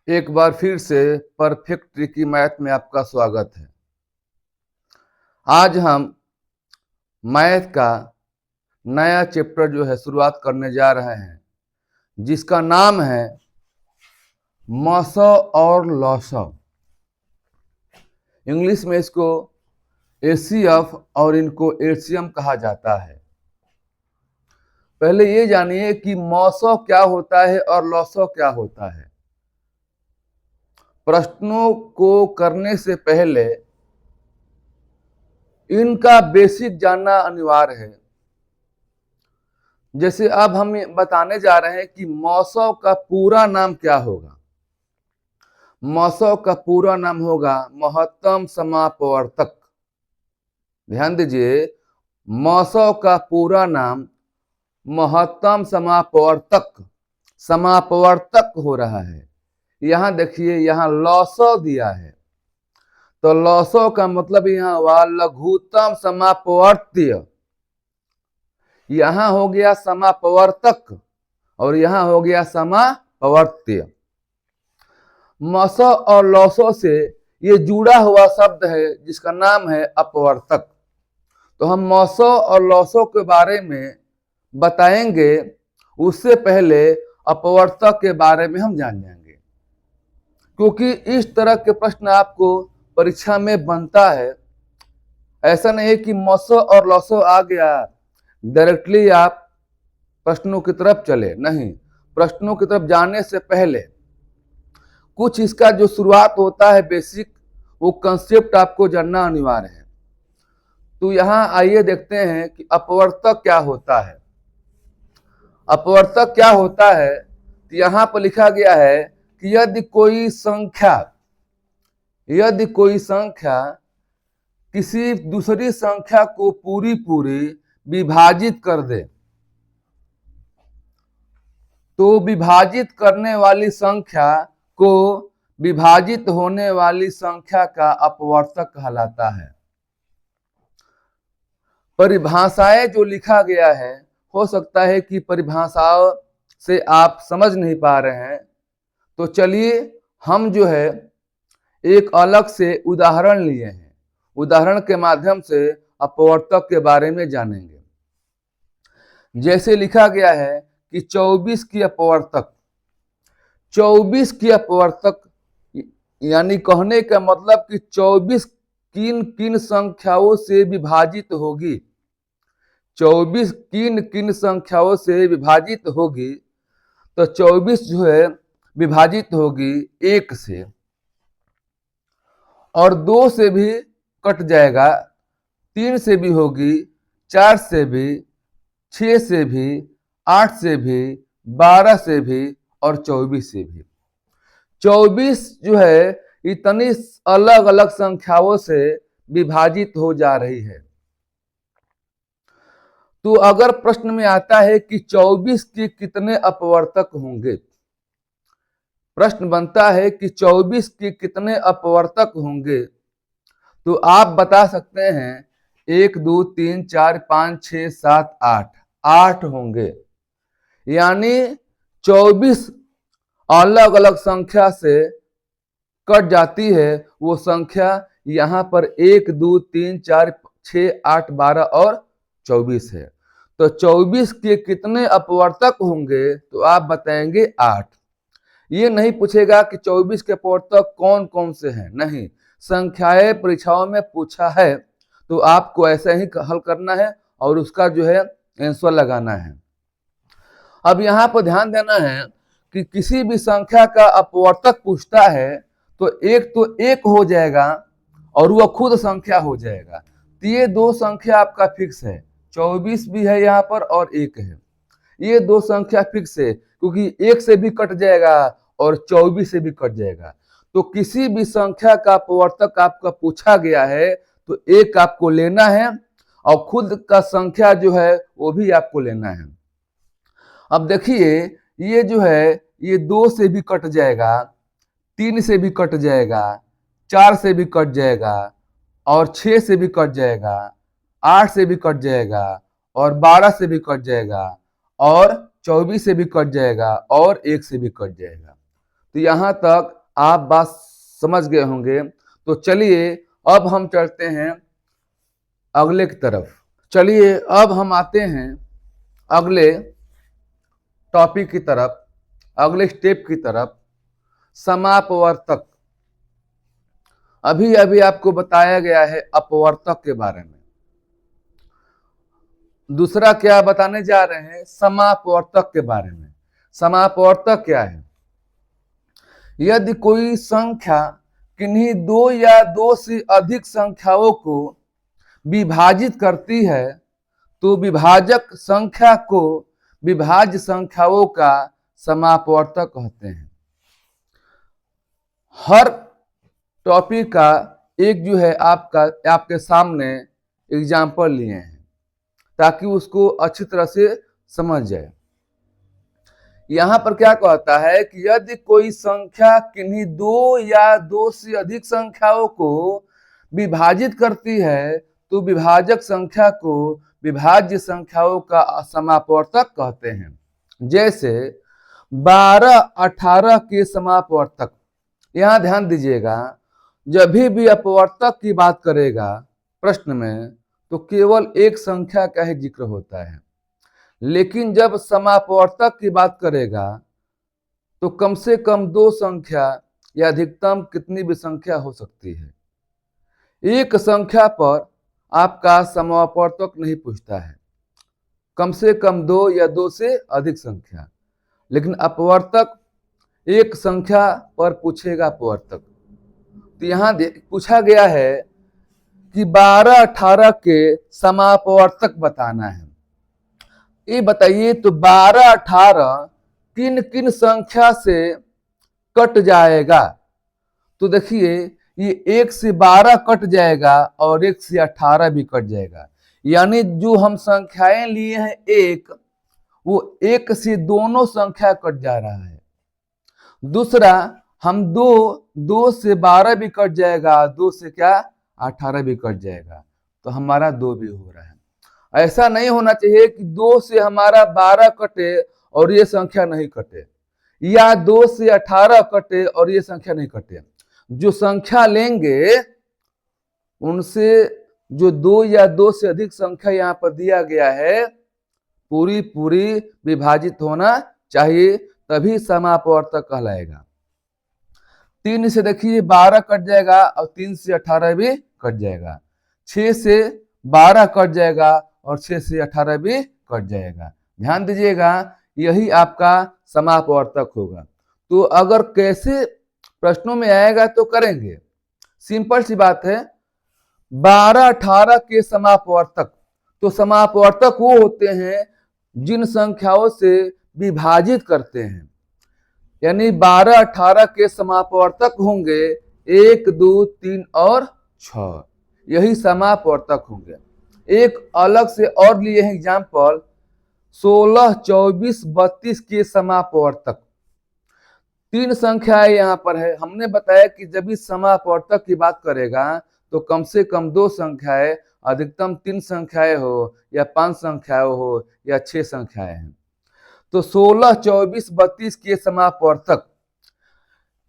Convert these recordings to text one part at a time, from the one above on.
एक बार फिर से परफेक्ट ट्रिकी मैथ में आपका स्वागत है। आज हम मैथ का नया चैप्टर जो है शुरुआत करने जा रहे हैं, जिसका नाम है मसौ और लसौ। इंग्लिश में इसको एसीएफ और इनको एलसीएम कहा जाता है। पहले ये जानिए कि मसौ क्या होता है और लसौ क्या होता है। प्रश्नों को करने से पहले इनका बेसिक जानना अनिवार्य है। जैसे अब हम बताने जा रहे हैं कि मसौ का पूरा नाम क्या होगा। मसौ का पूरा नाम होगा महत्तम समापवर्तक। ध्यान दीजिए, मसौ का पूरा नाम महत्तम समापवर्तक हो रहा है। यहां देखिए, यहां लसौ दिया है, तो लसौ का मतलब यहां हुआ लघुत्तम समापवर्त्य। यहां हो गया समापवर्तक और यहां हो गया समापवर्त्य। मसौ और लसौ से ये जुड़ा हुआ शब्द है जिसका नाम है अपवर्तक। तो हम मसौ और लसौ के बारे में बताएंगे, उससे पहले अपवर्तक के बारे में हम जान जाएंगे, क्योंकि इस तरह के प्रश्न आपको परीक्षा में बनता है। ऐसा नहीं है कि मसौ और लसौ आ गया डायरेक्टली आप प्रश्नों की तरफ चले, नहीं। प्रश्नों की तरफ जाने से पहले कुछ इसका जो शुरुआत होता है बेसिक, वो कंसेप्ट आपको जानना अनिवार्य है। तो यहां आइए देखते हैं कि अपवर्तक क्या होता है। अपवर्तक क्या होता है, तो यहां पर लिखा गया है कि यदि कोई संख्या किसी दूसरी संख्या को पूरी विभाजित कर दे, तो विभाजित करने वाली संख्या को विभाजित होने वाली संख्या का अपवर्तक कहलाता है। परिभाषाएं जो लिखा गया है, हो सकता है कि परिभाषाओं से आप समझ नहीं पा रहे हैं, तो चलिए हम जो है एक अलग से उदाहरण लिए हैं। उदाहरण के माध्यम से अपवर्तक के बारे में जानेंगे। जैसे लिखा गया है कि 24 की अपवर्तक। 24 की अपवर्तक यानी कहने का मतलब कि 24 किन किन संख्याओं से विभाजित होगी। 24 किन किन संख्याओं से विभाजित होगी, तो 24 जो है विभाजित होगी 1 से, और 2 से भी कट जाएगा, 3 से भी होगी, 4 से भी, 6 से भी, 8 से भी, 12 से भी और 24 से भी। 24 जो है इतनी अलग अलग संख्याओं से विभाजित हो जा रही है। तो अगर प्रश्न में आता है कि 24 के कितने अपवर्तक होंगे, प्रश्न बनता है कि 24 के कितने अपवर्तक होंगे, तो आप बता सकते हैं 1 2 3 4 5 6 7 8, 8 होंगे। यानी 24 अलग अलग संख्या से कट जाती है, वो संख्या यहां पर 1 2 3 4 6 8 12 और 24 है। तो 24 के कितने अपवर्तक होंगे, तो आप बताएंगे 8। ये नहीं पूछेगा कि 24 के अपवर्तक कौन कौन से हैं, नहीं। संख्याएं परीक्षाओं में पूछा है, तो आपको ऐसे ही हल करना है और उसका जो है आंसर लगाना है। अब यहाँ पर ध्यान देना है कि किसी भी संख्या का अपवर्तक पूछता है, तो एक हो जाएगा और वह खुद संख्या हो जाएगा। तो ये दो संख्या आपका फिक्स है, 24 भी है यहाँ पर और 1 है। ये दो संख्या फिक्स है, क्योंकि 1 से भी कट जाएगा और 24 से भी कट जाएगा। तो किसी भी संख्या का अपवर्तक आपका पूछा गया है, तो 1 आपको लेना है और खुद का संख्या जो है वो भी आपको लेना है। अब देखिए, ये जो है ये 2 से भी कट जाएगा, 3 से भी कट जाएगा, 4 से भी कट जाएगा और 6 से भी कट जाएगा, 8 से भी कट जाएगा और 12 से भी कट जाएगा और 24 से भी कट जाएगा और 1 से भी कट जाएगा। तो यहाँ तक आप बात समझ गए होंगे। तो चलिए अब हम चलते हैं अगले की तरफ। चलिए अब हम आते हैं अगले टॉपिक की तरफ, अगले स्टेप की तरफ, समापवर्तक। अभी अभी आपको बताया गया है अपवर्तक के बारे में। दूसरा क्या बताने जा रहे हैं? समापवर्तक के बारे में। समापवर्तक क्या है? यदि कोई संख्या किन्हीं दो या दो से अधिक संख्याओं को विभाजित करती है तो विभाजक संख्या को विभाज्य संख्याओं का समापवर्तक कहते हैं। हर टॉपिक का एक जो है आपके सामने एग्जाम्पल लिए हैं ताकि उसको अच्छी तरह से समझ जाए। यहां पर क्या कहता है कि यदि कोई संख्या किन्हीं दो या दो से अधिक संख्याओं को विभाजित करती है तो विभाजक संख्या को विभाज्य संख्याओं का समापवर्तक कहते हैं। जैसे 12, 18 के समापवर्तक। यहां ध्यान दीजिएगा, जब भी अपवर्तक की बात करेगा प्रश्न में तो केवल एक संख्या का ही जिक्र होता है, लेकिन जब समापवर्तक की बात करेगा तो कम से कम दो संख्या या अधिकतम कितनी भी संख्या हो सकती है। एक संख्या पर आपका समापवर्तक नहीं पूछता है, कम से कम दो या दो से अधिक संख्या, लेकिन अपवर्तक एक संख्या पर पूछेगा अपवर्तक। तो यहाँ पूछा गया है कि 12, 18 के समापवर्तक बताना है। ये बताइए तो 12, 18 किन किन संख्या से कट जाएगा? तो देखिए ये 1 से 12 कट जाएगा और 1 से 18 भी कट जाएगा। यानी जो हम संख्याएं लिए हैं एक, वो 1 से दोनों संख्या कट जा रहा है। दूसरा हम दो से 12 भी कट जाएगा, 2 से क्या 18 भी कट जाएगा, तो हमारा 2 भी हो रहा है। ऐसा नहीं होना चाहिए कि 2 से हमारा 12 कटे और ये संख्या नहीं कटे, या 2 से 18 कटे और ये संख्या नहीं कटे। जो संख्या लेंगे उनसे जो 2 या 2 से अधिक संख्या यहाँ पर दिया गया है पूरी पूरी विभाजित होना चाहिए, तभी समापवर्तक कहलाएगा। 3 से देखिए 12 कट जाएगा और 3 से 18 भी कट जाएगा। 6 से 12 कट जाएगा और 6 से 18 भी कट जाएगा। ध्यान दीजिएगा, यही आपका समापवर्तक होगा। तो अगर कैसे प्रश्नों में आएगा तो करेंगे, सिंपल सी बात है। 12, 18 के समापवर्तक, तो समापवर्तक वो होते हैं जिन संख्याओं से विभाजित करते हैं। यानी 12, 18 के समापवर्तक होंगे 1, 2, 3 और 6, यही समापवर्तक होंगे। एक अलग से और लिए हैं एग्जाम्पल, 16, 24, 32 के समापवर्तक। 3 संख्याएं यहाँ पर है। हमने बताया कि जब इस समापवर्तक की बात करेगा तो कम से कम 2 संख्याएं, अधिकतम 3 संख्याएं हो या 5 संख्याएं हो या 6 संख्याएं हैं। तो 16, 24, 32 के समापवर्तक,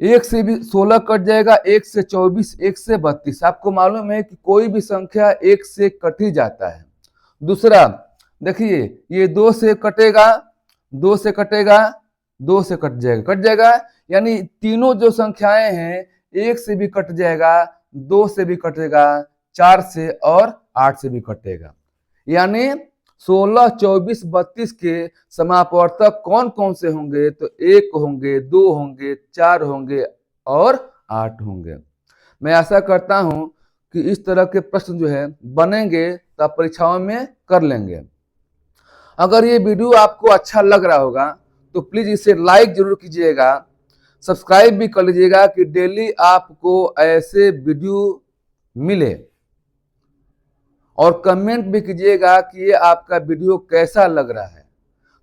1 से भी 16 कट जाएगा, 1 से 24, 1 से 32। आपको मालूम है कि कोई भी संख्या 1 से कट ही जाता है। दूसरा देखिए, ये 2 से कटेगा, 2 से कटेगा, 2 से कट जाएगा, यानी तीनों जो संख्याएं हैं 1 से भी कट जाएगा, 2 से भी कटेगा, 4 से और 8 से भी कटेगा। यानी 16, 24, 32 के समापवर्तक कौन कौन से होंगे? तो 1 होंगे, 2 होंगे, 4 होंगे और 8 होंगे। मैं आशा करता हूं कि इस तरह के प्रश्न जो है बनेंगे तो आप परीक्षाओं में कर लेंगे। अगर ये वीडियो आपको अच्छा लग रहा होगा तो प्लीज इसे लाइक जरूर कीजिएगा, सब्सक्राइब भी कर लीजिएगा कि डेली आपको ऐसे वीडियो मिले, और कमेंट भी कीजिएगा कि ये आपका वीडियो कैसा लग रहा है।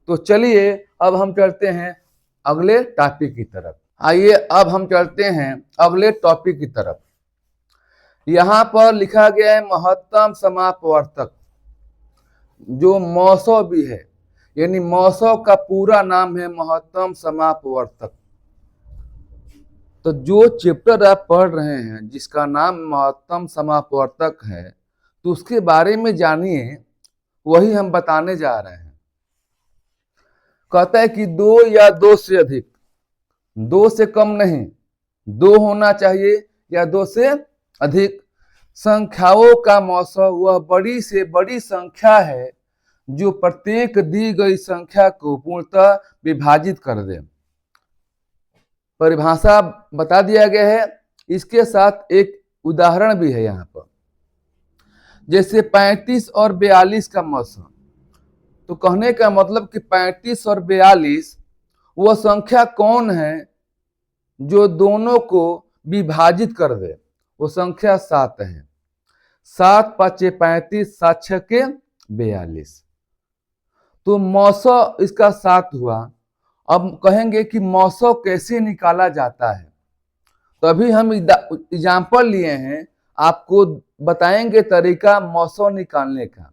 तो चलिए अब हम चलते हैं अगले टॉपिक की तरफ। आइए अब हम चलते हैं अगले टॉपिक की तरफ। यहां पर लिखा गया है महत्तम समापवर्तक, जो मौसौ भी है, यानी मौसौ का पूरा नाम है महत्तम समापवर्तक। तो जो चैप्टर आप पढ़ रहे हैं जिसका नाम महत्तम समापवर्तक है, तो उसके बारे में जानिए, वही हम बताने जा रहे हैं। कहता है कि दो या दो से अधिक, दो से कम नहीं, दो होना चाहिए या दो से अधिक संख्याओं का मौसा वह बड़ी से बड़ी संख्या है जो प्रत्येक दी गई संख्या को पूर्णतः विभाजित कर दे। परिभाषा बता दिया गया है, इसके साथ एक उदाहरण भी है यहाँ पर। जैसे 35 और 42 का मौसम, तो कहने का मतलब कि 35 और 42 वह संख्या कौन है जो दोनों को विभाजित कर दे। वो संख्या 7 है। 7 5 35, 7 6 42। तो मौसौ इसका 7 हुआ। अब कहेंगे कि मौसौ कैसे निकाला जाता है, तो अभी हम एग्जाम्पल लिए हैं, आपको बताएंगे तरीका मौसौ निकालने का।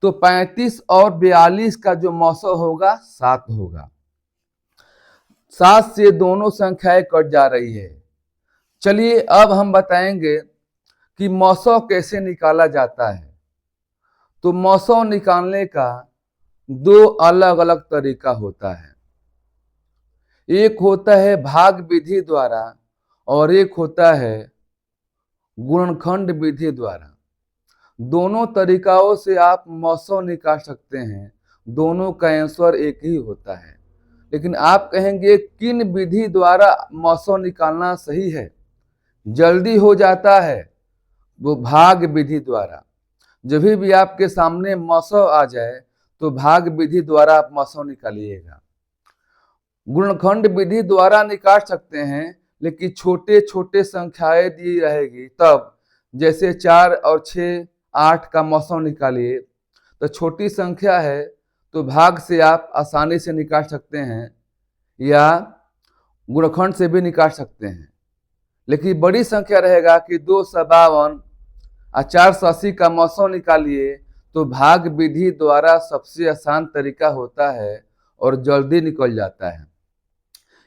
तो 35 और 42 का जो मौसौ होगा 7 होगा। 7 से दोनों संख्याएं कट जा रही है। चलिए अब हम बताएंगे कि मौसौ कैसे निकाला जाता है। तो मौसौ निकालने का दो अलग अलग तरीका होता है। एक होता है भाग विधि द्वारा और एक होता है गुणनखंड विधि द्वारा। दोनों तरीकाओं से आप मौसौ निकाल सकते हैं, दोनों का आंसर एक ही होता है। लेकिन आप कहेंगे किन विधि द्वारा मौसौ निकालना सही है, जल्दी हो जाता है, वो भाग विधि द्वारा। जब भी आपके सामने मौसौ आ जाए तो भाग विधि द्वारा आप मौसौ निकालिएगा। गुणनखंड विधि द्वारा निकाल सकते हैं, लेकिन छोटे छोटे संख्याएं दी रहेगी तब। जैसे 4 और 6 8 का मौसौ निकालिए, तो छोटी संख्या है तो भाग से आप आसानी से निकाल सकते हैं या गुणनखंड से भी निकाल सकते हैं। लेकिन बड़ी संख्या रहेगा कि 252 और 480 का मौसौ निकालिए, तो भाग विधि द्वारा सबसे आसान तरीका होता है और जल्दी निकल जाता है।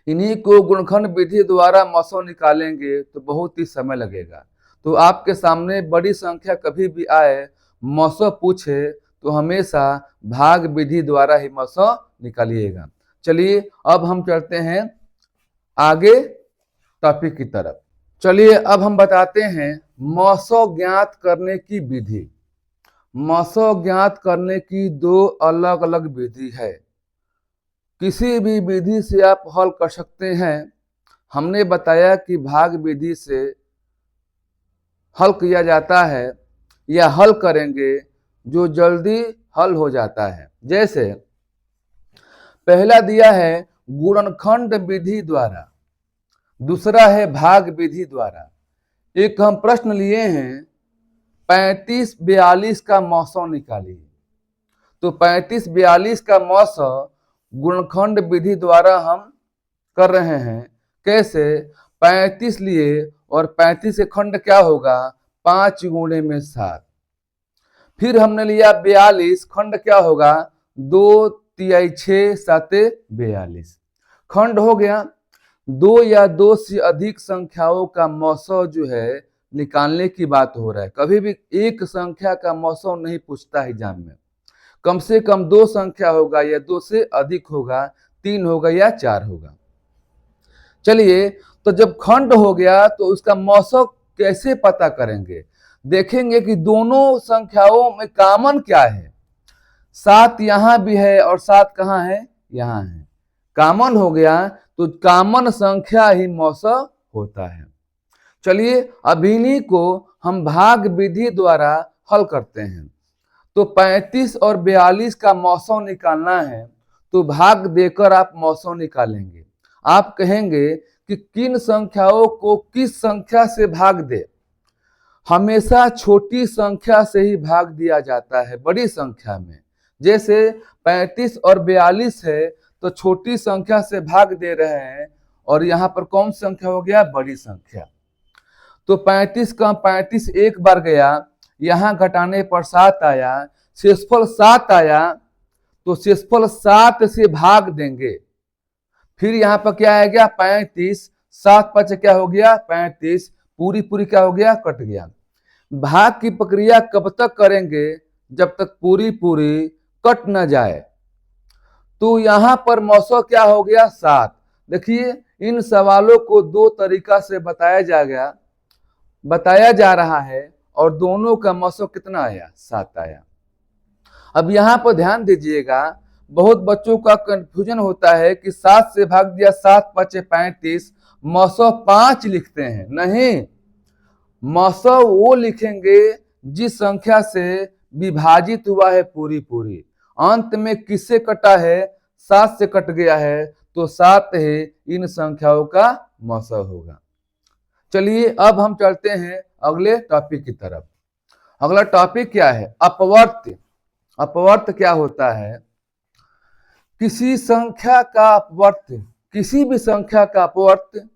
इन्हीं को गुणनखंड विधि द्वारा मौसौ निकालेंगे तो बहुत ही समय लगेगा। तो आपके सामने बड़ी संख्या कभी भी आए, मौसौ पूछे, तो हमेशा भाग विधि द्वारा ही मौसौ निकालिएगा। चलिए अब हम चलते हैं आगे टॉपिक की तरफ। चलिए अब हम बताते हैं मौसौ ज्ञात करने की विधि। मौसौ ज्ञात करने की दो अलग अलग विधि है। किसी भी विधि से आप हल कर सकते हैं। हमने बताया कि भाग विधि से हल किया जाता है या हल करेंगे जो जल्दी हल हो जाता है। जैसे पहला दिया है गुणनखंड विधि द्वारा, दूसरा है भाग विधि द्वारा। एक हम प्रश्न लिए हैं 35 42 का मौसौ निकालिए। तो 35 42 का मौसौ गुणनखंड विधि द्वारा हम कर रहे हैं। कैसे? 35 लिए और 35 से खंड क्या होगा, 5 गुणे में 7। फिर हमने लिया 42, खंड क्या होगा, 2 तिहाई 6 7 42, खंड हो गया। दो या दो से अधिक संख्याओं का मौसौ जो है निकालने की बात हो रहा है। कभी भी एक संख्या का मौसौ नहीं पूछता एग्जाम में। कम से कम दो संख्या होगा या दो से अधिक होगा, 3 होगा या 4 होगा। चलिए, तो जब खंड हो गया तो उसका मौसौ कैसे पता करेंगे? देखेंगे कि दोनों संख्याओं में कॉमन क्या है। 7 यहां भी है और 7 कहाँ है, यहां है। कॉमन हो गया तो कॉमन संख्या ही मौसौ होता है। चलिए अब इन्हीं को हम भाग विधि द्वारा हल करते हैं। तो 35 और 42 का मौसौ निकालना है, तो भाग देकर आप मौसौ निकालेंगे। आप कहेंगे कि किन संख्याओं को किस संख्या से भाग दे। हमेशा छोटी संख्या से ही भाग दिया जाता है बड़ी संख्या में। जैसे 35 और 42 है तो छोटी संख्या से भाग दे रहे हैं, और यहाँ पर कौन संख्या हो गया, बड़ी संख्या। तो 35 का 35 एक बार गया, यहां घटाने पर 7 आया, शेषफल 7 आया, तो शेषफल 7 से भाग देंगे। फिर यहाँ पर क्या आएगा, 35 7 5 क्या हो गया 35, पूरी पूरी क्या हो गया कट गया। भाग की प्रक्रिया कब तक करेंगे, जब तक पूरी पूरी कट न जाए। तो यहां पर मौसम क्या हो गया 7। देखिए इन सवालों को दो तरीका से बताया जा रहा है और दोनों का मौसम कितना आया 7 आया। अब यहां पर ध्यान दीजिएगा, बहुत बच्चों का कंफ्यूजन होता है कि 7 से भाग दिया 7 5 35, मौसम 5 लिखते हैं। नहीं, मौसम वो लिखेंगे जिस संख्या से विभाजित हुआ है पूरी पूरी। अंत में किससे कटा है 7 से कट गया है, तो 7 ही इन संख्याओं का मौसम होगा। चलिए अब हम चलते हैं अगले टॉपिक की तरफ। अगला टॉपिक क्या है, अपवर्त्य। अपवर्त्य क्या होता है, किसी संख्या का अपवर्त्य, किसी भी संख्या का अपवर्त्य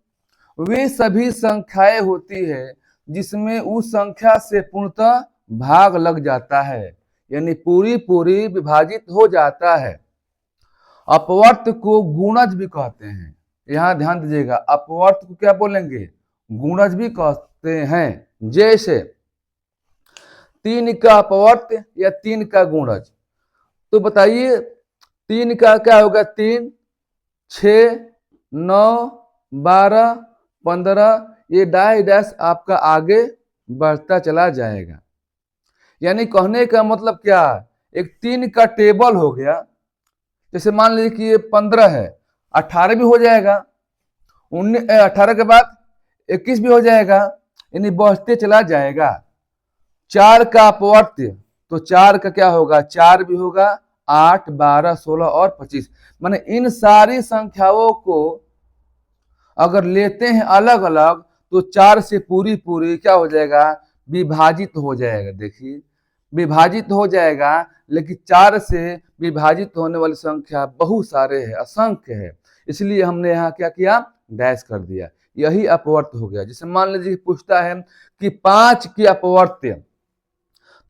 वे सभी संख्याएं होती है जिसमें उस संख्या से पूर्णतः भाग लग जाता है, यानी पूरी पूरी विभाजित हो जाता है। अपवर्त्य को गुणज भी कहते हैं। यहां ध्यान दीजिएगा, अपवर्त्य को क्या बोलेंगे, गुणज भी कहते हैं। जैसे 3 का अपवर्त्य या 3 का गुणज, तो बताइए 3 का क्या होगा, 3 6 9 12 15, ये डैश डैश आपका आगे बढ़ता चला जाएगा। यानी कहने का मतलब क्या, एक 3 का टेबल हो गया। जैसे मान लीजिए कि ये 15 है, 18 भी हो जाएगा, 18 के बाद 21 भी हो जाएगा, यानी बढ़ते चला जाएगा। 4 का अपवर्त्य, तो 4 का क्या होगा, 4 भी होगा, 8 12 16 और 25। माने इन सारी संख्याओं को अगर लेते हैं अलग अलग तो 4 से पूरी पूरी क्या हो जाएगा, विभाजित हो जाएगा। देखिए विभाजित हो जाएगा, लेकिन 4 से विभाजित होने वाली संख्या बहुत सारे है, असंख्य है, इसलिए हमने यहाँ क्या किया, डैश कर दिया। यही अपवर्त्य हो गया। जैसे मान लीजिए पूछता है कि 5 की अपवर्त्य,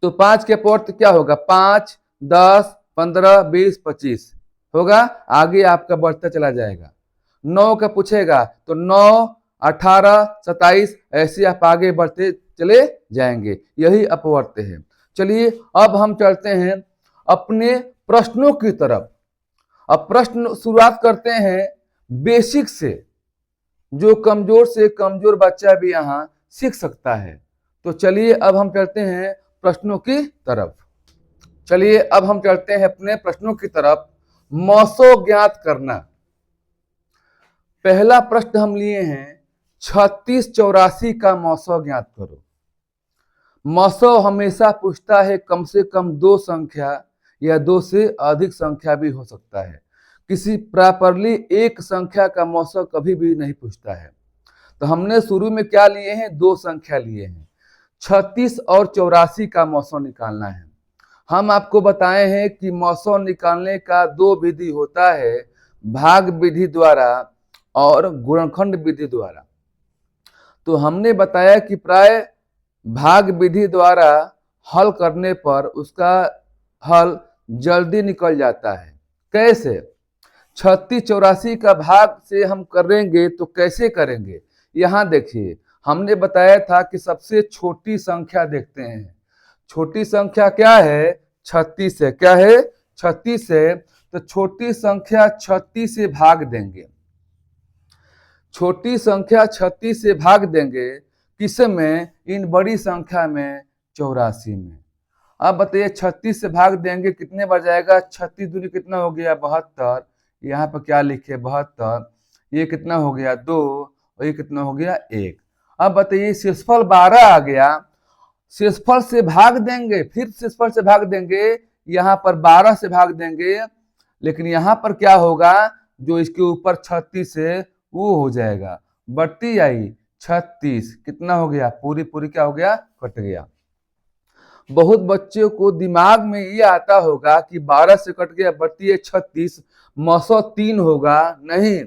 तो 5 के अपवर्त्य क्या होगा, 5 10 15 20 25 होगा, आगे आपका बढ़ता चला जाएगा। 9 का पूछेगा तो 9 18 27, ऐसे आप आगे बढ़ते चले जाएंगे। यही अपवर्त्य है। चलिए अब हम चलते हैं अपने प्रश्नों की तरफ। अब प्रश्न शुरुआत करते हैं बेसिक से, जो कमजोर से कमजोर बच्चा भी यहाँ सीख सकता है। तो चलिए अब हम चलते हैं प्रश्नों की तरफ। चलिए अब हम चलते हैं अपने प्रश्नों की तरफ। मौसो ज्ञात करना। पहला प्रश्न हम लिए हैं 36 84 का मौसो ज्ञात करो। मौसो हमेशा पूछता है कम से कम 2 संख्या या 2 से अधिक संख्या भी हो सकता है। किसी प्रॉपरली एक संख्या का मौसो कभी भी नहीं पूछता है। तो हमने शुरू में क्या लिए हैं, 2 संख्या लिए हैं। 36 और 84 का मौसो निकालना है। हम आपको बताए हैं कि मौसो निकालने का 2 विधि होता है, भाग विधि द्वारा और गुणनखंड विधि द्वारा। तो हमने बताया कि प्राय भाग विधि द्वारा हल करने पर उसका हल जल्दी निकल जाता है। कैसे, 36 84 का भाग से हम करेंगे तो कैसे करेंगे, यहाँ देखिए हमने बताया था कि सबसे छोटी संख्या देखते हैं। छोटी संख्या क्या है, 36 है। क्या है, 36 है। तो छोटी संख्या 36 से भाग देंगे। छोटी संख्या 36 से भाग देंगे किस में, इन बड़ी संख्या में 84 में। अब बताइए 36 से भाग देंगे कितने बार जाएगा, 36 दूनी कितना हो गया 72, यहाँ पर क्या लिखे 72, ये कितना हो गया 2 और ये कितना हो गया 1। अब बताइए शेषफल 12 आ गया, शेषफल से भाग देंगे, फिर शेषफल से भाग देंगे, यहाँ पर 12 से भाग देंगे, लेकिन यहाँ पर क्या होगा, जो इसके ऊपर 36 है वो हो जाएगा, बढ़ती आई 36, कितना हो गया, पूरी पूरी क्या हो गया, कट गया। बहुत बच्चों को दिमाग में ये आता होगा कि 12 से कट गया, बढ़ती है 36, मौसो 3 होगा। नहीं,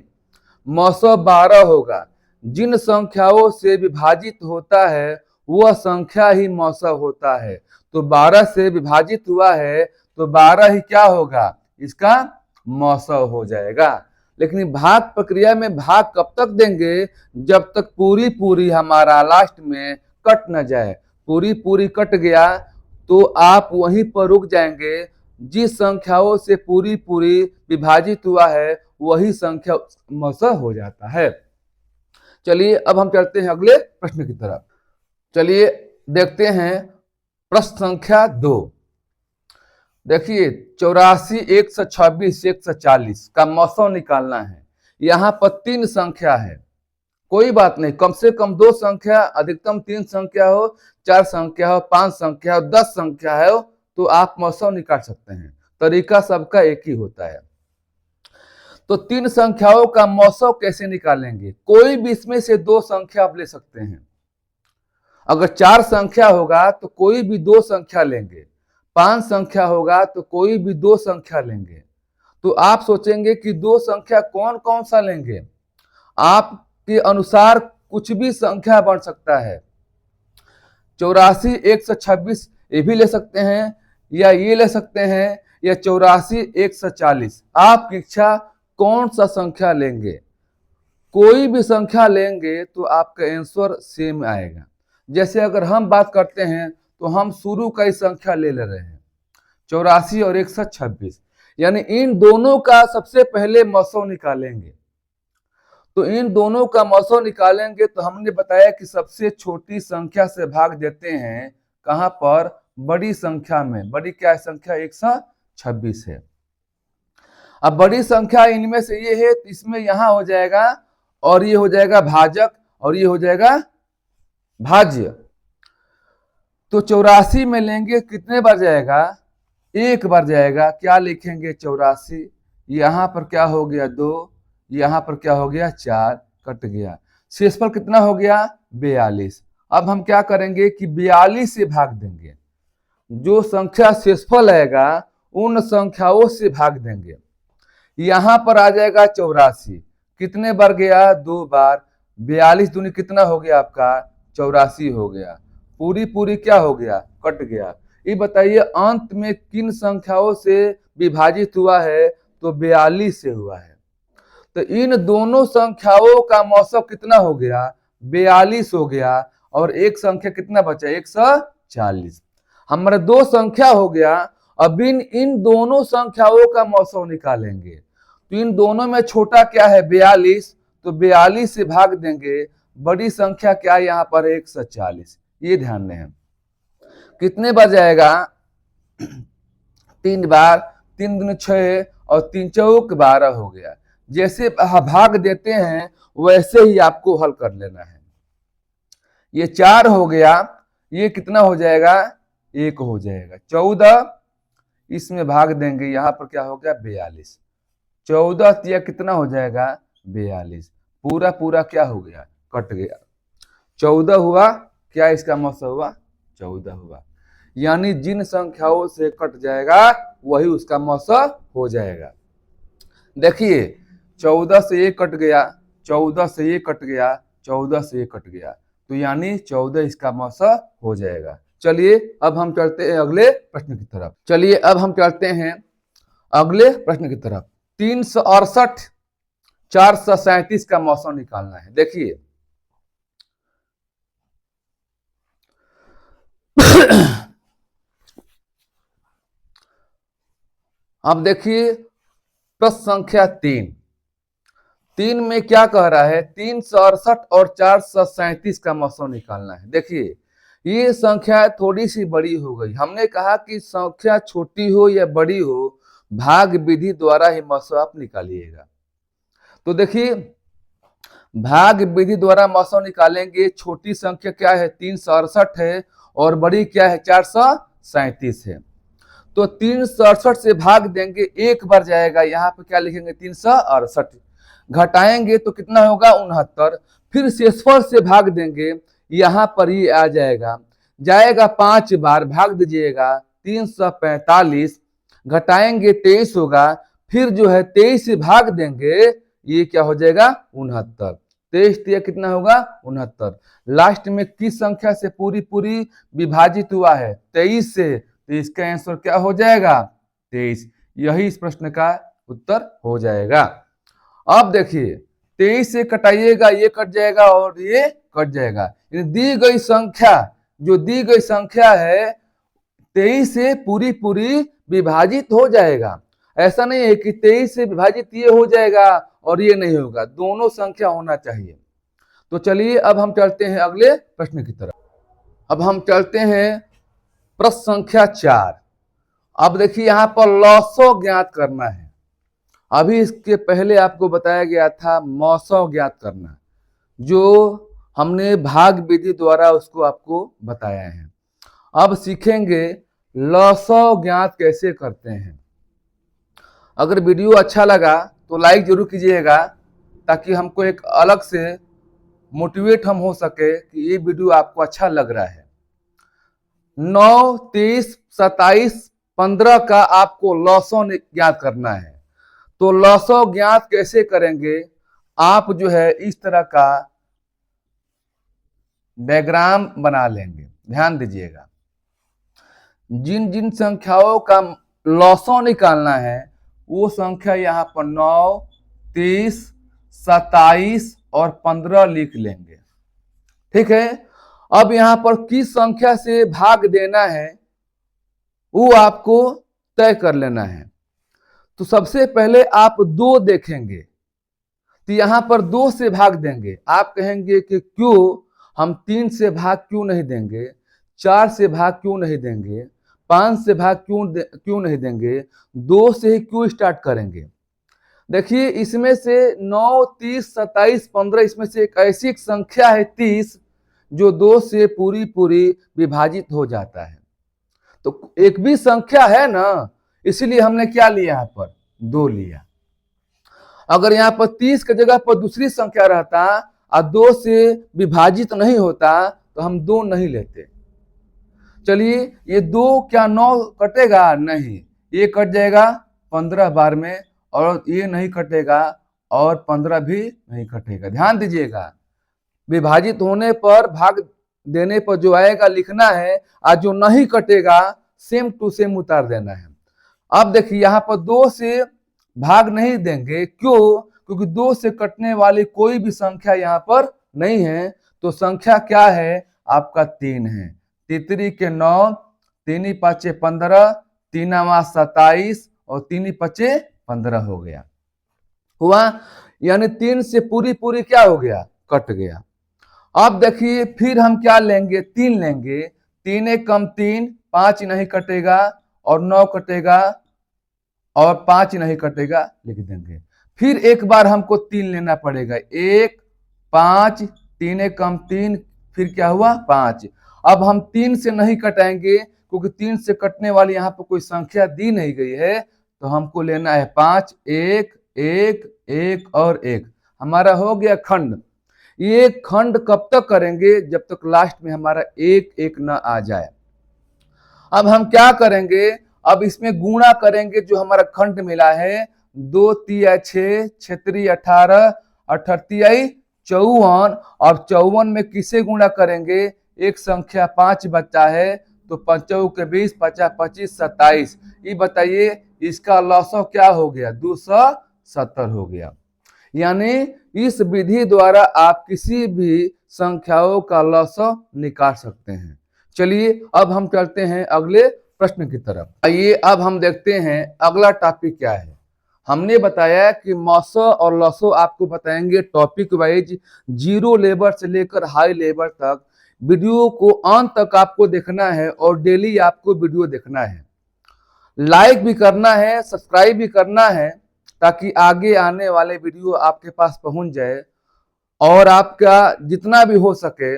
मौसो 12 होगा। जिन संख्याओं से विभाजित होता है वह संख्या ही मौसो होता है। तो 12 से विभाजित हुआ है तो 12 ही क्या होगा, इसका मौसो हो जाएगा। लेकिन भाग प्रक्रिया में भाग कब तक देंगे, जब तक पूरी पूरी हमारा लास्ट में कट न जाए। पूरी पूरी कट गया तो आप वहीं पर रुक जाएंगे। जिस संख्याओं से पूरी पूरी विभाजित हुआ है वही संख्या क्रमशः हो जाता है। चलिए अब हम चलते हैं अगले प्रश्न की तरफ। चलिए देखते हैं प्रश्न संख्या 2। देखिए 84, 126, 140 का मौसम निकालना है। यहाँ पर 3 संख्या है, कोई बात नहीं, कम से कम 2 संख्या, अधिकतम 3 संख्या हो, 4 संख्या हो, 5 संख्या हो, 10 संख्या हो तो आप मौसम निकाल सकते हैं। तरीका सबका एक ही होता है। तो 3 संख्याओं का मौसम कैसे निकालेंगे? कोई भी इसमें से 2 संख्या आप ले सकते हैं। अगर 4 संख्या होगा तो कोई भी 2 संख्या लेंगे, 5 संख्या होगा तो कोई भी 2 संख्या लेंगे। तो आप सोचेंगे कि 2 संख्या कौन कौन सा लेंगे? आपके अनुसार कुछ भी संख्या बन सकता है। 84, 126 ये भी ले सकते हैं, या ये ले सकते हैं, या 84, 140। आपकी इच्छा कौन सा संख्या लेंगे। कोई भी संख्या लेंगे तो आपका आंसर सेम आएगा। जैसे अगर हम बात करते हैं तो हम शुरू का ही संख्या ले रहे हैं 84 और 126, यानी इन दोनों का सबसे पहले मौसम निकालेंगे। तो इन दोनों का मौसम निकालेंगे तो हमने बताया कि सबसे छोटी संख्या से भाग देते हैं कहां पर? बड़ी संख्या में। बड़ी क्या है संख्या? 126 है। अब बड़ी संख्या इनमें से ये है, तो इसमें यहां हो जाएगा और ये हो जाएगा भाजक और ये हो जाएगा भाज्य। तो 84 में लेंगे कितने बार जाएगा? 1 बार जाएगा। क्या लिखेंगे? 84। यहां पर क्या हो गया? 2। यहां पर क्या हो गया? 4, कट गया। शेषफल कितना हो गया? 42। अब हम क्या करेंगे कि 42 से भाग देंगे। जो संख्या शेषफल आएगा उन संख्याओं से भाग देंगे। यहां पर आ जाएगा 84, कितने बार गया? 2 बार। 42 दूनी कितना हो गया आपका? 84 हो गया। पूरी पूरी क्या हो गया? कट गया। ये बताइए अंत में किन संख्याओं से विभाजित हुआ है? तो 42 से हुआ है। तो इन दोनों संख्याओं का मौसम कितना हो गया? 42 हो गया। और एक संख्या कितना बचा? 140। हमारा 2 संख्या हो गया। अब इन दोनों संख्याओं का मौसम निकालेंगे। तो इन दोनों में छोटा क्या है? 42। तो 42 से भाग देंगे। बड़ी संख्या क्या है यहाँ पर? 140। ये ध्यान दें। कितने बार जाएगा? 3 बार। 3 दूनी 6 और 3 चौक 12 हो गया। जैसे भाग देते हैं वैसे ही आपको हल कर लेना है। ये 4 हो गया, ये कितना हो जाएगा? 1 हो जाएगा। 14 इसमें भाग देंगे, यहां पर क्या हो गया? 42। 14 या कितना हो जाएगा? 42। पूरा पूरा क्या हो गया? कट गया। 14 हुआ। क्या इसका मौसम हुआ? 14 हुआ। यानी जिन संख्याओं से कट जाएगा वही उसका मौसम हो जाएगा। देखिए 14 से 1 कट गया, 14 से 1 कट गया, 14 से 1 कट गया, तो यानी 14 इसका मौसम हो जाएगा। चलिए अब हम चलते हैं अगले प्रश्न की तरफ। चलिए अब हम चलते हैं अगले प्रश्न की तरफ। 368, 437 का मौसम निकालना है। देखिए अब देखिए प्रश्न संख्या 3 में क्या कह रहा है? 368 और 437 का मौसम निकालना है। देखिए ये संख्या थोड़ी सी बड़ी हो गई। हमने कहा कि संख्या छोटी हो या बड़ी हो, भाग विधि द्वारा ही मौसम आप निकालिएगा। तो देखिए भाग विधि द्वारा मौसम निकालेंगे। छोटी संख्या क्या है? 368 है और बड़ी क्या है? 437 है। तो 368 से भाग देंगे, 1 बार जाएगा। यहाँ पे क्या लिखेंगे? 368। घटाएंगे तो कितना होगा? 69। फिर शेषफल से भाग देंगे, यहाँ पर ही आ जाएगा। जाएगा 5 बार, भाग दीजिएगा 345। घटाएंगे 23 होगा। फिर जो है 23 से भाग देंगे, ये क्या हो जाएगा? 69। 23 कितना होगा? 69। लास्ट में किस संख्या से पूरी पूरी विभाजित हुआ है? 23 से। तो इसका आंसर क्या हो जाएगा? 23। यही इस प्रश्न का उत्तर हो जाएगा। अब देखिए 23 से कटाइएगा, ये कट जाएगा और ये कट जाएगा। दी गई संख्या, जो दी गई संख्या है 23 से पूरी पूरी विभाजित हो जाएगा। ऐसा नहीं है कि 23 से विभाजित ये हो जाएगा और ये नहीं होगा, दोनों संख्या होना चाहिए। तो चलिए अब हम चलते हैं अगले प्रश्न की तरफ। अब हम चलते हैं प्रश्न संख्या 4। अब देखिए यहाँ पर लॉसो ज्ञात करना है। अभी इसके पहले आपको बताया गया था मौसौ ज्ञात करना, जो हमने भाग विधि द्वारा उसको आपको बताया है। अब सीखेंगे लॉसौ ज्ञात कैसे करते हैं। अगर वीडियो अच्छा लगा तो लाइक जरूर कीजिएगा, ताकि हमको एक अलग से मोटिवेट हम हो सके कि ये वीडियो आपको अच्छा लग रहा है। 9, 30, 27, 15 का आपको लॉसो ज्ञात करना है। तो लॉसो ज्ञात कैसे करेंगे, आप जो है इस तरह का डायग्राम बना लेंगे। ध्यान दीजिएगा, जिन जिन संख्याओं का लॉसो निकालना है वो संख्या यहाँ पर 9, 30, 27 और 15 लिख लेंगे। ठीक है। अब यहाँ पर किस संख्या से भाग देना है वो आपको तय कर लेना है। तो सबसे पहले आप 2 देखेंगे, तो यहाँ पर 2 से भाग देंगे। आप कहेंगे कि क्यों हम 3 से भाग क्यों नहीं देंगे, 4 से भाग क्यों नहीं देंगे, 5 से भाग क्यों नहीं देंगे, 2 से ही क्यों स्टार्ट करेंगे। देखिए इसमें से 9, 30, 27, 15, इसमें से एक ऐसी संख्या है 30 जो 2 से पूरी पूरी विभाजित हो जाता है। तो एक भी संख्या है ना, इसीलिए हमने क्या लिया यहाँ पर 2 लिया। अगर यहाँ पर 30 की जगह पर दूसरी संख्या रहता और 2 से विभाजित नहीं होता तो हम 2 नहीं लेते। चलिए ये 2 क्या 9 कटेगा, नहीं, ये कट जाएगा 15 बार में, और ये नहीं कटेगा और 15 भी नहीं कटेगा। ध्यान दीजिएगा, विभाजित होने पर भाग देने पर जो आएगा लिखना है, और जो नहीं कटेगा सेम टू सेम उतार देना है। अब देखिए यहाँ पर 2 से भाग नहीं देंगे, क्यों, क्योंकि 2 से कटने वाली कोई भी संख्या यहाँ पर नहीं है। तो संख्या क्या है आपका 3 है। तितरी के 9, 3 5 15, 3 27 और 3 5 15 हो गया, हुआ। यानी 3 से पूरी पूरी क्या हो गया, कट गया। अब देखिए फिर हम क्या लेंगे, 3 लेंगे। 3 कम 3, 5 नहीं कटेगा और 9 कटेगा और 5 नहीं कटेगा, लिख देंगे। फिर एक बार हमको 3 लेना पड़ेगा, 1, 5, 3 कम 3, फिर क्या हुआ 5। अब हम 3 से नहीं कटाएंगे, क्योंकि 3 से कटने वाली यहाँ पर कोई संख्या दी नहीं गई है। तो हमको लेना है 5, 1, 1, 1 और 1, हमारा हो गया खंड। ये खंड कब तक करेंगे, जब तक लास्ट में हमारा 1, 1 ना आ जाए। अब हम क्या करेंगे, अब इसमें गुणा करेंगे जो हमारा खंड मिला है। 2 तिया 6, 6 तिरी 18, 18 54, और 54 में किसे गुणा करेंगे, एक संख्या 5 बचा है, तो 5 के 20, 50, 25, 27। ये बताइए इसका लॉसो क्या हो गया, 270 हो गया। यानी इस विधि द्वारा आप किसी भी संख्याओं का लॉसो निकाल सकते हैं। चलिए अब हम चलते हैं अगले प्रश्न की तरफ। आइए अब हम देखते हैं अगला टॉपिक क्या है। हमने बताया कि मौसो और लॉसो आपको बताएंगे टॉपिक वाइज, 0 लेवल से लेकर हाई लेवल तक। वीडियो को अंत तक आपको देखना है और डेली आपको वीडियो देखना है, लाइक भी करना है, सब्सक्राइब भी करना है, ताकि आगे आने वाले वीडियो आपके पास पहुंच जाए। और आपका जितना भी हो सके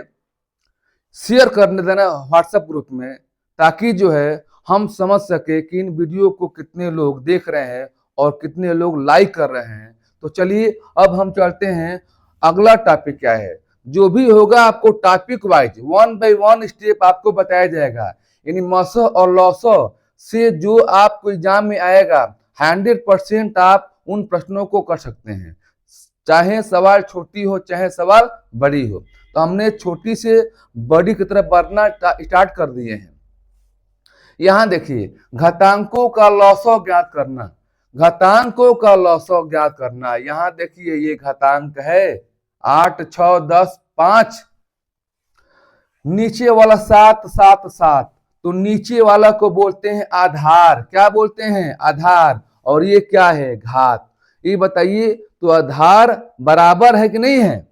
शेयर करने देना व्हाट्सएप ग्रुप में, ताकि जो है हम समझ सके कि इन वीडियो को कितने लोग देख रहे हैं और कितने लोग लाइक कर रहे हैं। तो चलिए अब हम चलते हैं अगला टॉपिक क्या है। जो भी होगा आपको टॉपिक वाइज 1 बाय 1 स्टेप आपको बताया जाएगा। यानी मौसो और लॉसो से जो आपको एग्जाम में आएगा 100% आप उन प्रश्नों को कर सकते हैं, चाहे सवाल छोटी हो चाहे सवाल बड़ी हो। तो हमने छोटी से बड़ी की तरफ बढ़ना स्टार्ट कर दिए हैं। यहां देखिए घातांकों का लॉसो ज्ञात करना। घातांकों का लॉसव ज्ञात करना। यहां देखिए ये घातांक है 8, 6, 10, 5, नीचे वाला 7, 7, 7, तो नीचे वाला को बोलते हैं आधार। क्या बोलते हैं? आधार। और ये क्या है? घात। ये बताइए, तो आधार बराबर है कि नहीं है?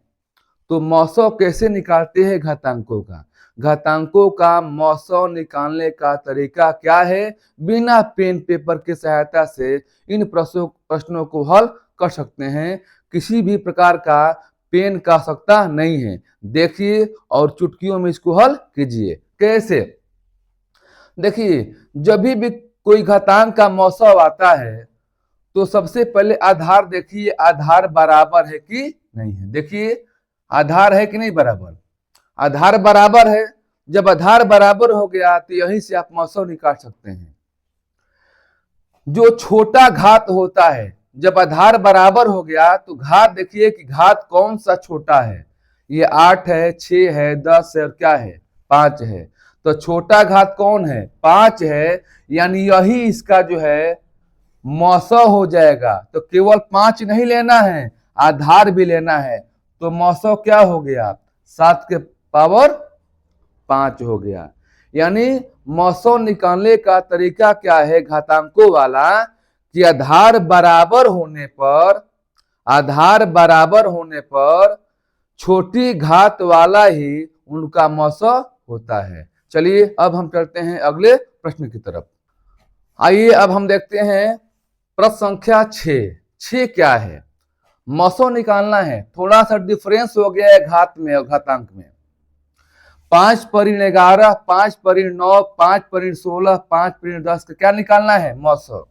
तो मौसौ कैसे निकालते हैं घातांकों का? घातांकों का मौसौ निकालने का तरीका क्या है? बिना पेन पेपर की सहायता से इन प्रश्नों को हल कर सकते हैं। किसी भी प्रकार का पेन का आवश्यकता नहीं है। देखिए और चुटकियों में इसको हल कीजिए। कैसे? देखिए, जब भी कोई घातांक का मौसम आता है तो सबसे पहले आधार देखिए, आधार बराबर है कि नहीं है। देखिए आधार है कि नहीं बराबर? आधार बराबर है। जब आधार बराबर हो गया तो यहीं से आप मौसम निकाल सकते हैं। जो छोटा घात होता है, जब आधार बराबर हो गया तो घात देखिए कि घात कौन सा छोटा है। ये 8 है, 6 है, 10 है और क्या है? 5 है। तो छोटा घात कौन है? 5 है। यानी यही इसका जो है मौसम हो जाएगा। तो केवल 5 नहीं लेना है, आधार भी लेना है। तो मौसम क्या हो गया? 7 के पावर 5 हो गया। यानी मौसम निकालने का तरीका क्या है घातांकों वाला? कि आधार बराबर होने पर छोटी घात वाला ही उनका मौसम होता है। चलिए अब हम चलते हैं अगले प्रश्न की तरफ। आइए अब हम देखते हैं प्रश्न संख्या 6 क्या है? मौसम निकालना है। थोड़ा सा डिफरेंस हो गया है घात में और घातांक में। 5 परिण 11, 5 परिण 9, 5 परिण 16, 5 परिण 10 का क्या निकालना है? मौसम।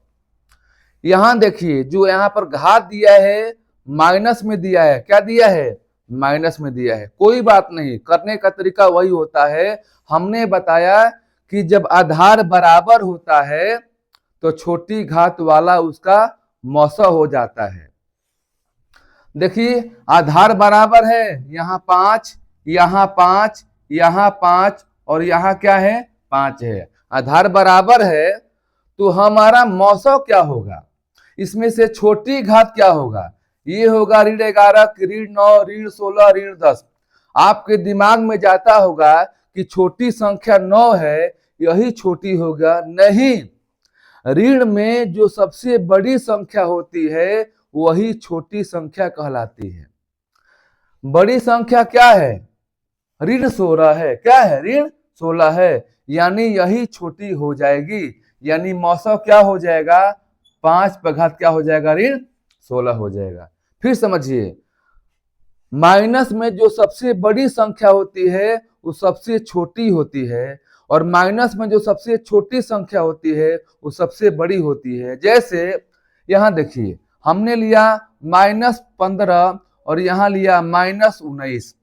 यहां देखिए जो यहां पर घात दिया है माइनस में दिया है। क्या दिया है? माइनस में दिया है। कोई बात नहीं, करने का तरीका वही होता है। हमने बताया कि जब आधार बराबर होता है तो छोटी घात वाला उसका मौसम हो जाता है। देखिए आधार बराबर है, यहाँ 5, यहाँ 5, यहाँ 5 और यहाँ क्या है? 5 है। आधार बराबर है तो हमारा मौसम क्या होगा? इसमें से छोटी घात क्या होगा? ये होगा ऋण 11, ऋण 9, ऋण 16, ऋण 10। आपके दिमाग में जाता होगा कि छोटी संख्या 9 है, यही छोटी होगा। नहीं, ऋण में जो सबसे बड़ी संख्या होती है वही छोटी संख्या कहलाती है। बड़ी संख्या क्या है? ऋण 16 है। क्या है? ऋण 16 है। यानी यही छोटी हो जाएगी। यानी मौसम क्या हो जाएगा? 5 पर घात क्या हो जाएगा? ऋण 16 हो जाएगा। फिर समझिए, माइनस में जो सबसे बड़ी संख्या होती है वो सबसे छोटी होती है, और माइनस में जो सबसे छोटी संख्या होती है वो सबसे बड़ी होती है। जैसे यहां देखिए, हमने लिया -15 और यहां लिया -19,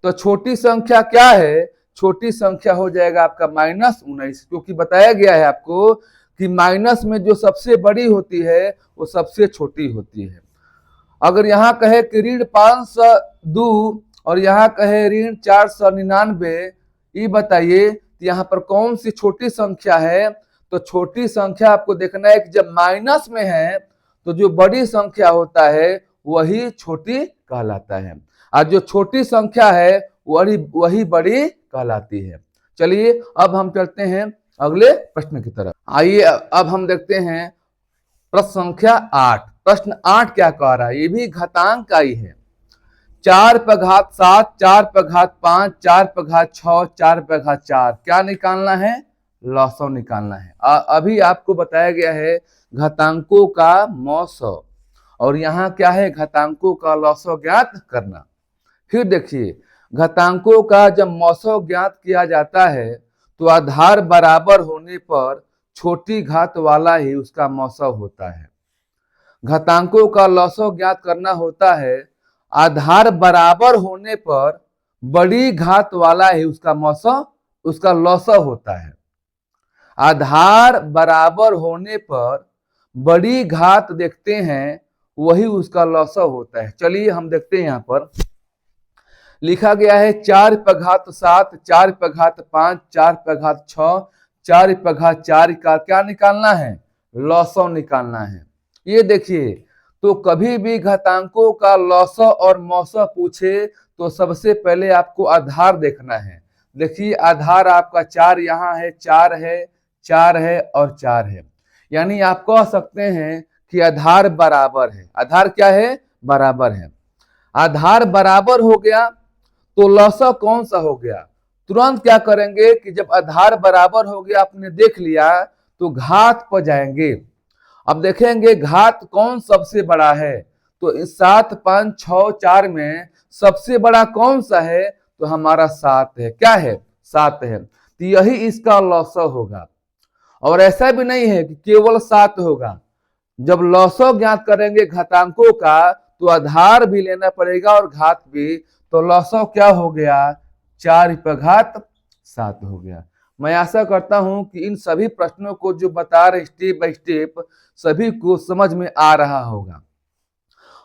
तो छोटी संख्या क्या है? छोटी संख्या हो जाएगा आपका -19, क्योंकि बताया गया है आपको कि माइनस में जो सबसे बड़ी होती है वो सबसे छोटी होती है। अगर यहाँ कहे कि ऋण 502 और यहाँ कहे ऋण 499, ये बताइए यहाँ पर कौन सी छोटी संख्या है? तो छोटी संख्या आपको देखना है कि जब माइनस में है तो जो बड़ी संख्या होता है वही छोटी कहलाता है, और जो छोटी संख्या है वही बड़ी कहलाती है। चलिए अब हम चलते हैं अगले प्रश्न की तरफ। आइए अब हम देखते हैं प्रश्न संख्या 8। प्रश्न 8 क्या कह रहा है? ये भी घातांक का ही है। 4 पर घात 7, 4 पर घात 5, 4 पर घात 6, 4 पर घात 4, क्या निकालना है? लॉसव निकालना है। अभी आपको बताया गया है घातांकों का मौसम, और यहाँ क्या है? घातांकों का लॉसव ज्ञात करना। फिर देखिए, घातांकों का जब मौसम ज्ञात किया जाता है तो आधार बराबर होने पर छोटी घात वाला ही उसका मौसम होता है। घातांकों का लॉसव ज्ञात करना होता है, आधार बराबर होने पर बड़ी घात वाला ही उसका मौसम उसका लॉसव होता है। आधार बराबर होने पर बड़ी घात देखते हैं वही उसका लॉसव होता है। चलिए हम देखते हैं, यहाँ पर लिखा गया है 4 पर घात 7, 4 पर घात 5, 4 पर घात 6, 4 पर घात 4 का क्या निकालना है? लॉसव निकालना है। ये देखिए, तो कभी भी घातांकों का लौसा और मौसा पूछे तो सबसे पहले आपको आधार देखना है। देखिए आधार आपका 4 यहाँ है, 4 है, 4 है और 4 है, यानी आप कह सकते हैं कि आधार बराबर है। आधार क्या है? बराबर है। आधार बराबर हो गया तो लौसा कौन सा हो गया? तुरंत क्या करेंगे कि जब आधार बराबर हो गया, आपने देख लिया, तो घात पर जाएंगे। अब देखेंगे घात कौन सबसे बड़ा है। तो इस 7, 5, 6, 4 में सबसे बड़ा कौन सा है? तो हमारा 7 है। क्या है? 7 है। तो यही इसका लौसा होगा। और ऐसा भी नहीं है कि केवल 7 होगा। जब लौसा ज्ञात करेंगे घातांकों का तो आधार भी लेना पड़ेगा और घात भी। तो लौसा क्या हो गया? 4 पर घात 7 हो गया। मैं आशा करता हूं कि इन सभी प्रश्नों को जो बता रहे स्टेप बाय स्टेप सभी को समझ में आ रहा होगा।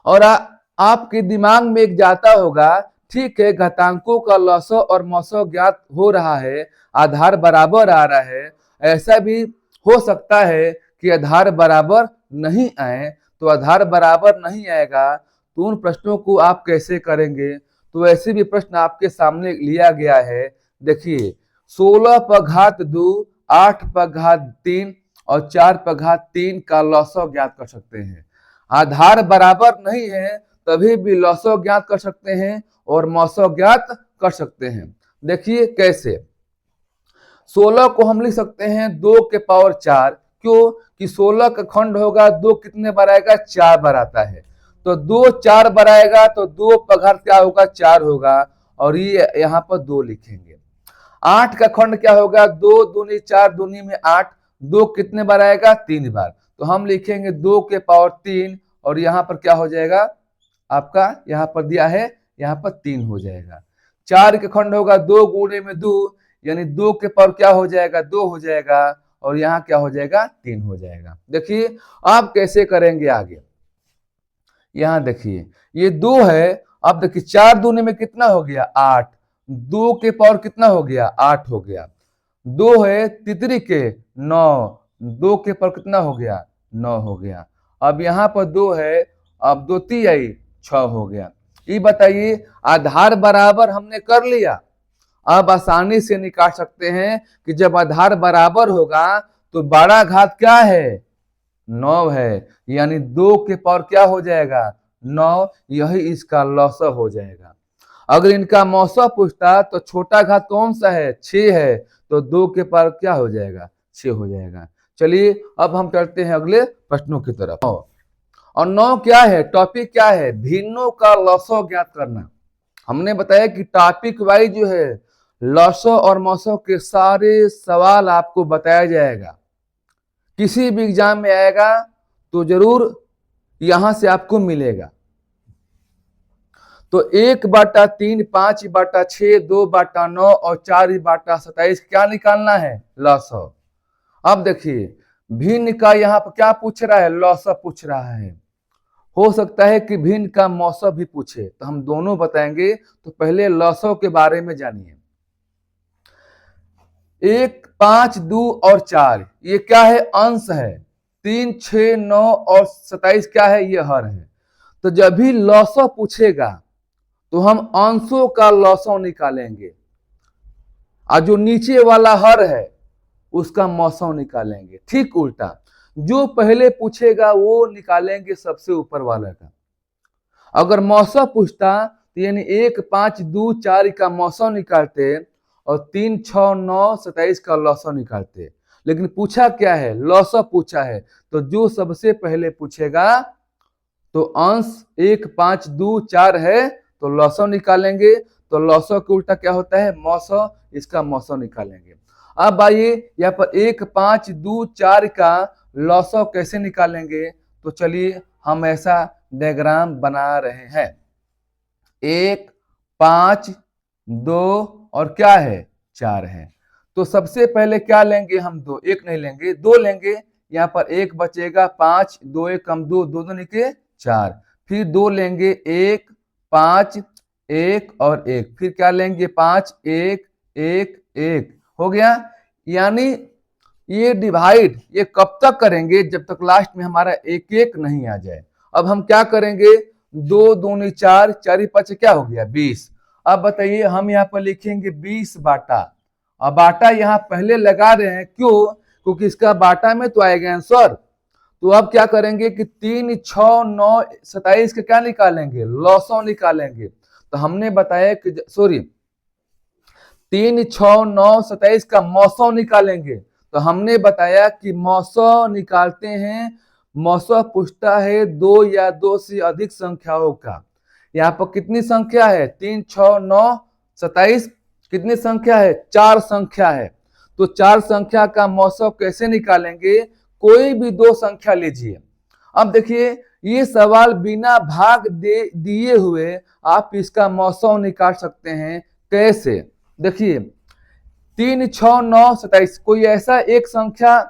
और आपके दिमाग में एक जाता होगा, ठीक है घातांकों का लौसा और मौसा ज्ञात हो रहा है, आधार बराबर आ रहा है, ऐसा भी हो सकता है कि आधार बराबर नहीं आए। तो आधार बराबर नहीं आएगा तो उन प्रश्नों को आप कैसे करेंगे? तो ऐसे भी प्रश्न आपके सामने लिया गया है। देखिए 16 पर घात 2, 8 पर घात 3 और 4 पर घात 3 का लौसा ज्ञात कर सकते हैं। आधार बराबर नहीं है तभी भी लौसा ज्ञात कर सकते हैं और मौसा ज्ञात कर सकते हैं। देखिए कैसे? 16 को हम लिख सकते हैं 2 के पावर 4। क्यों? कि 16 का खंड होगा 2 कितने बार आएगा? 4 बार आता है। तो 2 4 बार आएगा तो 2 पर घात क्या होगा? 4 होगा और ये यहाँ पर 2 लिखेंगे। 8 का खंड क्या होगा? 2 दूनी 4 दूनी में 8। 2 कितने बार आएगा? 3 बार। तो हम लिखेंगे 2 के पावर 3 और यहाँ पर क्या हो जाएगा? आपका यहाँ पर दिया है, यहाँ पर 3 हो जाएगा। 4 का खंड होगा 2 गुणे में 2, यानी 2 के पावर क्या हो जाएगा? 2 हो जाएगा और यहाँ क्या हो जाएगा? 3 हो जाएगा। देखिए आप कैसे करेंगे आगे। यहाँ देखिए ये 2 है। अब देखिए 4 दूने में कितना हो गया? 8। 2 के पावर कितना हो गया? 8 हो गया। 2 है तितरी के 9, 2 के पावर कितना हो गया? 9 हो गया। अब यहाँ पर 2 है, अब 2 3 आई 6 हो गया। ये बताइए आधार बराबर हमने कर लिया। अब आसानी से निकाल सकते हैं कि जब आधार बराबर होगा तो बड़ा घात क्या है? 9 है, यानी 2 के पावर क्या हो जाएगा? 9। यही इसका लौसा हो जाएगा। अगर इनका मौसा पूछता तो छोटा घात कौन सा है? 6 है, तो 2 के पावर क्या हो जाएगा? 6 हो जाएगा। चलिए अब हम चलते हैं अगले प्रश्नों की तरफ। और 9 क्या है? टॉपिक क्या है? भिन्नों का लौसा ज्ञात करना। हमने बताया कि टॉपिक वाइज जो है लौसा और मौसा के सारे सवाल आपको बताया जाएगा। किसी भी एग्जाम में आएगा तो जरूर यहां से आपको मिलेगा। तो 1/3, 5/6, 2/9 और 4/27 क्या निकालना है? लौसा। अब देखिए भिन्न का यहाँ पर क्या पूछ रहा है? लौसा पूछ रहा है। हो सकता है कि भिन्न का मौसा भी पूछे, तो हम दोनों बताएंगे। तो पहले लौसा के बारे में जानिए। 1, 5, 2 और 4 ये क्या है? अंश है। 3, 6, 9 और 27 क्या है? ये हर है। तो जब भी लौसा पूछेगा तो हम अंशों का लौसा निकालेंगे और जो नीचे वाला हर है उसका मौसा निकालेंगे। ठीक उल्टा, जो पहले पूछेगा वो निकालेंगे सबसे ऊपर वाला का। अगर मौसा पूछता तो यानी 1, 5, 2, 4 का मौसा निकालते और 3, 6, 9, 27 का लौसा निकालते। लेकिन पूछा क्या है? लौसा पूछा है। तो जो सबसे पहले पूछेगा तो अंश 1, 5, 2, 4 है तो लौसा निकालेंगे। तो लौसा के उल्टा क्या होता है? मौसा। इसका मौसा निकालेंगे। अब आइए यहाँ पर 1, 5, 2, 4 का लौसा कैसे निकालेंगे? तो चलिए हम ऐसा डायग्राम बना रहे हैं। 1, 5, 2 और क्या है? 4 है। तो सबसे पहले क्या लेंगे हम? 2। 1 नहीं लेंगे, 2 लेंगे। यहाँ पर 1 बचेगा, 5, 2 1 कम 2, 2 2 निकले 4। फिर 2 लेंगे, 1, 5, 1 और 1। फिर क्या लेंगे? 5, 1, 1, 1 हो गया। यानी ये डिवाइड ये कब तक करेंगे, जब तक लास्ट में हमारा एक एक नहीं आ जाए। अब हम क्या करेंगे, 2 दूनी 4, 4 5 क्या हो गया 20। अब बताइए हम यहाँ पर लिखेंगे 20 बाटा। अब बाटा यहाँ पहले लगा रहे हैं, क्यों, क्योंकि इसका बाटा में तो आएगा आंसर। तो अब क्या करेंगे कि 3 6 9 27 का क्या निकालेंगे, लॉसो निकालेंगे। तो हमने बताया कि सॉरी 3 6 9 27 का मौसौ निकालेंगे। तो हमने बताया कि मौसौ निकालते हैं, मौसौ पूछता है 2 या 2 से अधिक संख्याओं का। यहाँ पर कितनी संख्या है, 3 6 9 27, कितनी संख्या है, 4 संख्या है। तो 4 संख्या का मौसौ कैसे निकालेंगे, कोई भी 2 संख्या लीजिए। अब देखिए ये सवाल बिना भाग दिए हुए आप इसका मौसौ निकाल सकते हैं। कैसे, देखिए 3 6 9 27, कोई ऐसा एक संख्या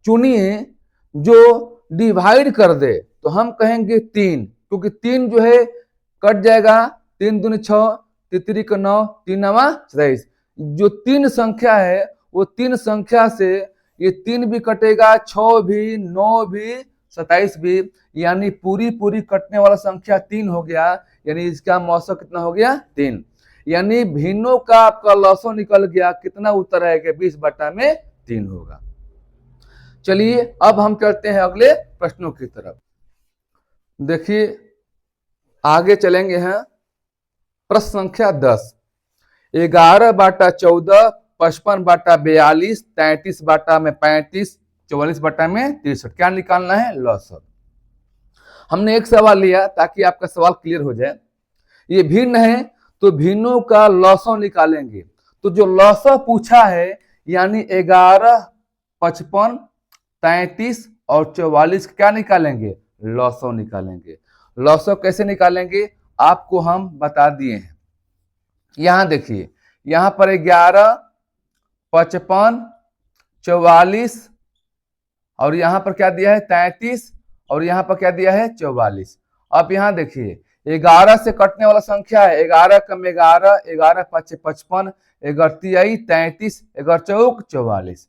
चुनिए जो डिवाइड कर दे। तो हम कहेंगे 3, क्योंकि 3 जो है कट जाएगा, 3 दूनी 6, 3 का 9, 3 9 27। जो 3 संख्या है वो 3 संख्या से ये 3 भी कटेगा, 6 भी, 9 भी, 27 भी, यानी पूरी पूरी कटने वाला संख्या 3 हो गया। यानी इसका मौसम कितना हो गया, 3। यानी भिन्नों का आपका लॉसो निकल गया, कितना उत्तर आएगा, 20/3 होगा। चलिए अब हम चलते हैं अगले प्रश्नों की तरफ। देखिए आगे चलेंगे हैं, प्रश्न संख्या 10, 11/14, 55/42, 33/35, 44/63, क्या निकालना है, लॉसो। हमने एक सवाल लिया ताकि आपका सवाल क्लियर हो जाए। ये भिन्न है तो भिन्नों का लॉसो निकालेंगे। तो जो लॉसो पूछा है यानी 11, 55, 33 और 44 क्या निकालेंगे, लॉसो निकालेंगे। लॉसो कैसे निकालेंगे आपको हम बता दिए हैं। यहां देखिए, यहां पर 11, 55, 44 और यहां पर क्या दिया है 33 और यहां पर क्या दिया है 44। अब यहां देखिए 11 से कटने वाला संख्या है 11 कम 11, 11 5 55, 11 33, 11 चौक 44।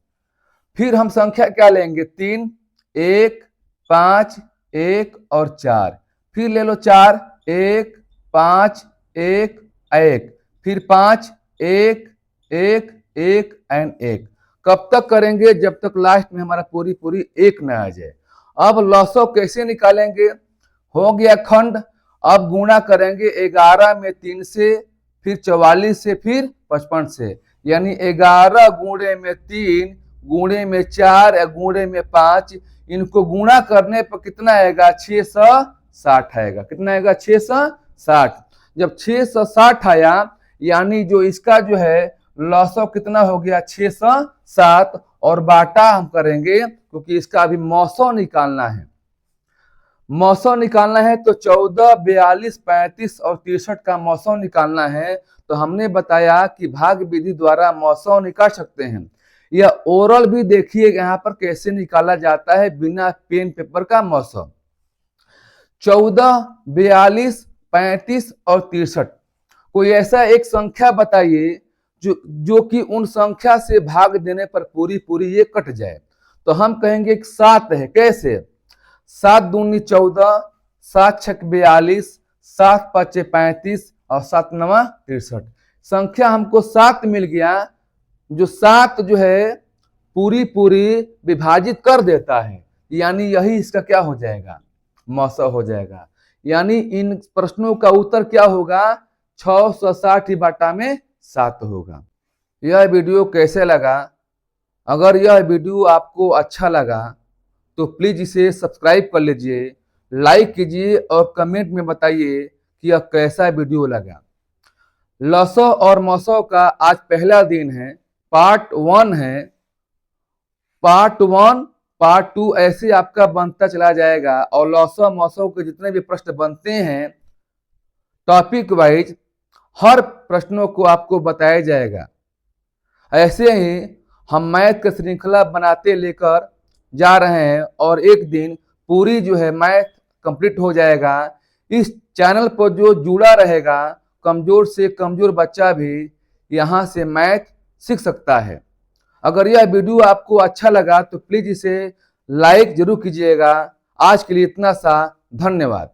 फिर हम संख्या क्या लेंगे, 3, 1, 5, 1 और 4। फिर ले लो 4, 1, 5, 1, 1, फिर 5, 1, 1, 1 एंड 1। कब तक करेंगे, जब तक लास्ट में हमारा पूरी पूरी 1 न आ जाए। अब लॉसो कैसे निकालेंगे, हो गया खंड। अब गुणा करेंगे 11 में 3 से, फिर 44 से, फिर 55 से, यानी 11 गुणे में 3 गुणे में 4 या गुणे में 5, इनको गुणा करने पर कितना आएगा, 660 आएगा। कितना आएगा, 660। जब 660 आया यानी जो इसका जो है लॉसो कितना हो गया, 660। और बाटा हम करेंगे क्योंकि इसका अभी मौसो निकालना है। मौसो निकालना है तो 14, 42, 35 और 63 का मौसो निकालना है। तो हमने बताया कि भाग विधि द्वारा मौसो निकाल सकते हैं। यह ओरल भी देखिए यहाँ पर कैसे निकाला जाता है बिना पेन पेपर का मौसो। 14, 42, 35 और 63, कोई ऐसा एक संख्या बताइए जो कि उन संख्या से भाग देने पर पूरी पूरी ये कट जाए। तो हम कहेंगे 7 है। कैसे, 7 दूनी 14, 7 छक 42, 7 पाँचे 35 और 7 नवा 63। संख्या हमको 7 मिल गया, जो 7 जो है पूरी पूरी विभाजित कर देता है, यानी यही इसका क्या हो जाएगा, मौसम हो जाएगा। यानी इन प्रश्नों का उत्तर क्या होगा, 660 बाटा में 7 होगा। यह वीडियो कैसे लगा, अगर यह वीडियो आपको अच्छा लगा तो प्लीज इसे सब्सक्राइब कर लीजिए, लाइक कीजिए और कमेंट में बताइए कि यह कैसा वीडियो लगा। लॉसो और मौसो का आज पहला दिन है, पार्ट 1 है। पार्ट 1, पार्ट 2 ऐसे आपका बनता चला जाएगा और लॉसो मौसो के जितने भी प्रश्न बनते हैं टॉपिक वाइज हर प्रश्नों को आपको बताया जाएगा। ऐसे ही हम मैथ का श्रृंखला बनाते लेकर जा रहे हैं और एक दिन पूरी जो है मैथ कंप्लीट हो जाएगा। इस चैनल पर जो जुड़ा रहेगा, कमजोर से कमजोर बच्चा भी यहाँ से मैथ सीख सकता है। अगर यह वीडियो आपको अच्छा लगा तो प्लीज इसे लाइक जरूर कीजिएगा। आज के लिए इतना सा, धन्यवाद।